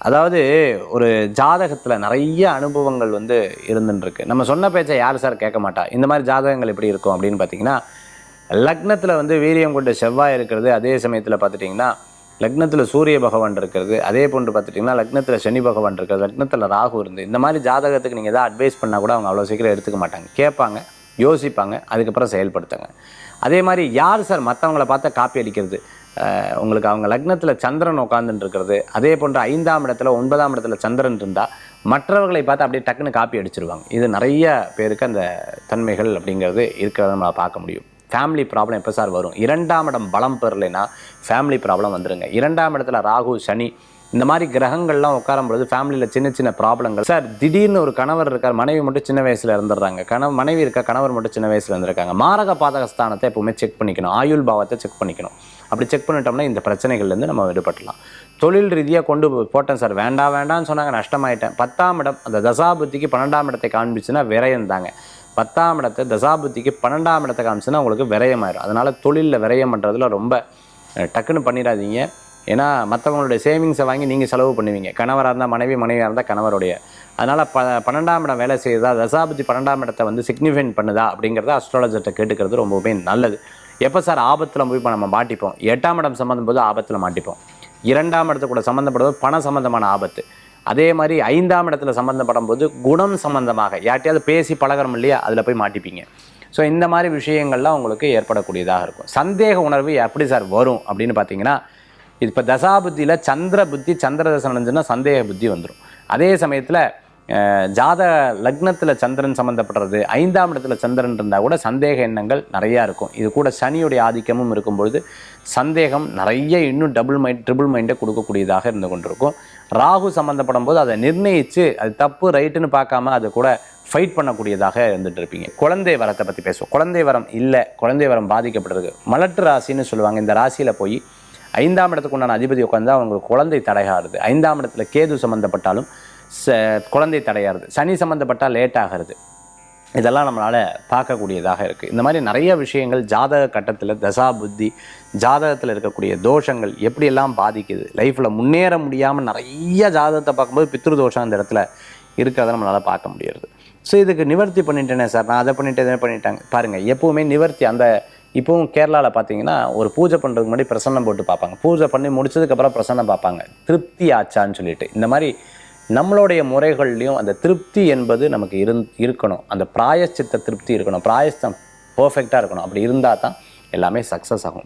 அதாவது ஒரு ஜாதகத்தில் நிறைய அனுபவங்கள் வந்து இருந்துருக்கு. நம்ம சொன்ன பேச்சை யார் சார் கேட்க மாட்டா? இந்த மாதிரி ஜாதகங்கள் எப்படி இருக்கும் அப்படின்னு பார்த்தீங்கன்னா, லக்னத்தில் வந்து வீரியம் கொண்ட செவ்வாய் இருக்கிறது, அதே சமயத்தில் பார்த்துட்டிங்கன்னா லக்னத்தில் சூரிய பகவான் இருக்கிறது, அதே போன்று பார்த்துட்டிங்கன்னா லக்னத்தில் சனி பகவான் இருக்கிறது, லக்னத்தில் ராகு இருந்து, இந்த மாதிரி ஜாதகத்துக்கு நீங்கள் எதாவது அட்வைஸ் பண்ணால் கூட அவங்க அவ்வளோ சீக்கிரம் எடுத்துக்க மாட்டாங்க. கேட்பாங்க, யோசிப்பாங்க, அதுக்கப்புறம் செயல்படுத்தாங்க. அதே மாதிரி யார் சார் மற்றவங்கள பார்த்தா காப்பி அடிக்கிறது? உங்களுக்கு அவங்க லக்னத்தில் சந்திரன் உட்காந்துட்டு இருக்கிறது, அதே போன்று 5ஆம் இடத்துல 9ஆம் இடத்துல சந்திரன் இருந்தால் மற்றவர்களை பார்த்து அப்படியே டக்குன்னு காப்பி அடிச்சிருவாங்க. இது நிறைய பேருக்கு அந்த தன்மைகள் அப்படிங்கிறது இருக்கிறத நம்ம பார்க்க முடியும். ஃபேமிலி ப்ராப்ளம் எப்போ சார் வரும்? 2ஆம் இடம் பலம் பெறலைன்னா ஃபேமிலி ப்ராப்ளம் வந்துடுங்க. 2ஆம் இடத்துல ராகு, சனி இந்த மாதிரி கிரகங்கள்லாம் உட்காரும் பொழுது ஃபேமிலியில் சின்ன சின்ன ப்ராப்ளங்கள். சார் திடீர்னு ஒரு கணவர் இருக்கார், மனைவி மட்டும் சின்ன வயசில் இருந்துடுறாங்க. மனைவி இருக்கா, கணவர் மட்டும் சின்ன வயசில் இருந்திருக்காங்க. மாரக பாதகஸ்தானத்தை எப்பவுமே செக் பண்ணிக்கணும், ஆயுள் பாவத்தை செக் பண்ணிக்கணும். அப்படி செக் பண்ணிட்டோம்னா இந்த பிரச்சனைகள்லேருந்து நம்ம விடுபடலாம். தொழில் ரீதியாக கொண்டு போட்டேன் சார், வேண்டாம்னு சொன்னாங்க, நஷ்டமாயிட்டேன். 10ஆம் இடம் அந்த தசாபுத்திக்கு 12ஆம் இடத்தை காண்பிச்சுன்னா விரயம் தாங்க. 10ஆம் இடத்தை தசாபுத்திக்கு 12ஆம் இடத்தை காமிச்சுன்னா உங்களுக்கு விரயமாயிடும். அதனால் தொழிலில் விரயம் பண்ணுறதுல ரொம்ப டக்குன்னு பண்ணிடாதீங்க. ஏன்னா மற்றவங்களுடைய சேவிங்ஸை வாங்கி நீங்கள் செலவு பண்ணுவீங்க. கணவராக இருந்தால் மனைவி, மனைவியாக இருந்தால் கணவருடைய. அதனால் 12ஆம் இடம் வேலை செய்யுதா, தசாபுத்தி 12ஆம் இடத்தை வந்து சிக்னிஃபைன் பண்ணுதா அப்படிங்கிறத அஸ்ட்ராலஜர்கிட்ட கேட்டுக்கிறது ரொம்பவே நல்லது. எப்போ சார் ஆபத்தில் போய் இப்போ நம்ம மாட்டிப்போம்? 8ஆம் இடம் சம்மந்தம் போது ஆபத்தில் மாட்டிப்போம். 2ஆம் இடத்து கூட சம்மந்தப்படுவது பண சம்மந்தமான ஆபத்து. அதே மாதிரி 5ஆம் இடத்துல சம்மந்தப்படும் போது குணம் சம்மந்தமாக யார்ட்டையாவது பேசி பழகிறோம் இல்லையா, அதில் போய் மாட்டிப்பீங்க. ஸோ இந்த மாதிரி விஷயங்கள்லாம் உங்களுக்கு ஏற்படக்கூடியதாக இருக்கும். சந்தேக உணர்வு எப்படி சார் வரும் அப்படின்னு பார்த்தீங்கன்னா, இப்போ தசாபுத்தியில் சந்திர புத்தி சந்திர தசை நடந்துச்சுன்னா சந்தேக புத்தி வந்துடும். அதே சமயத்தில் ஜாத லக்னத்தில் சந்திரன் சம்மந்தப்படுறது, 5ஆம் இடத்துல சந்திரன் இருந்தால் கூட சந்தேக எண்ணங்கள் நிறையா இருக்கும். இது கூட சனியுடைய ஆதிக்கமும் இருக்கும்பொழுது சந்தேகம் நிறைய இன்னும் ட்ரிபிள் மைண்டை கொடுக்கக்கூடியதாக இருந்து கொண்டிருக்கும். ராகு சம்மந்தப்படும் போது அதை நிர்ணயித்து அது தப்பு ரைட்டுன்னு பார்க்காம அது கூட ஃபைட் பண்ணக்கூடியதாக இருந்துட்டு இருப்பீங்க. குழந்தை வரத்தை பற்றி பேசுவோம். குழந்தை வரம் இல்லை, குழந்தை வரம் பாதிக்கப்பட்டிருக்கு. மலட்டு ராசின்னு சொல்லுவாங்க. இந்த ராசியில் போய் 5ஆம் இடத்துக்கு உண்டான அதிபதி உட்காந்து அவங்களுக்கு குழந்தை தடையாகிறது. 5ஆம் இடத்துல கேது சம்மந்தப்பட்டாலும் குழந்தை தடையாகிறது. சனி சம்மந்தப்பட்டால் லேட் ஆகிறது. இதெல்லாம் நம்மளால் பார்க்கக்கூடியதாக இருக்குது. இந்த மாதிரி நிறைய விஷயங்கள் ஜாதக கட்டத்தில் தசா புத்தி ஜாதகத்தில் இருக்கக்கூடிய தோஷங்கள் எப்படியெல்லாம் பாதிக்குது, லைஃப்பில் முன்னேற முடியாமல் நிறைய ஜாதகத்தை பார்க்கும்போது பித்ரு தோஷம் அந்த இடத்துல இருக்கிறத நம்மளால் பார்க்க முடியாது. ஸோ இதுக்கு நிவர்த்தி பண்ணிட்டேனே சார், நான் அதை பண்ணிவிட்டு இதை பண்ணிட்டாங்க பாருங்கள். எப்போவுமே நிவர்த்தி அந்த இப்போவும் கேரளாவில் பார்த்தீங்கன்னா ஒரு பூஜை பண்ணுறதுக்கு முன்னாடி பிரசன்னம் போட்டு பார்ப்பாங்க. பூஜை பண்ணி முடிச்சதுக்கப்புறம் பிரசன்னம் பார்ப்பாங்க, திருப்தி ஆச்சான்னு சொல்லிட்டு. இந்த மாதிரி நம்மளுடைய முறைகள்லையும் அந்த திருப்தி என்பது நமக்கு இருக்கணும். அந்த பிராயச்சித்த திருப்தி இருக்கணும், பிராயஸ்தம் பர்ஃபெக்டாக இருக்கணும். அப்படி இருந்தால் தான் எல்லாமே சக்ஸஸ் ஆகும்.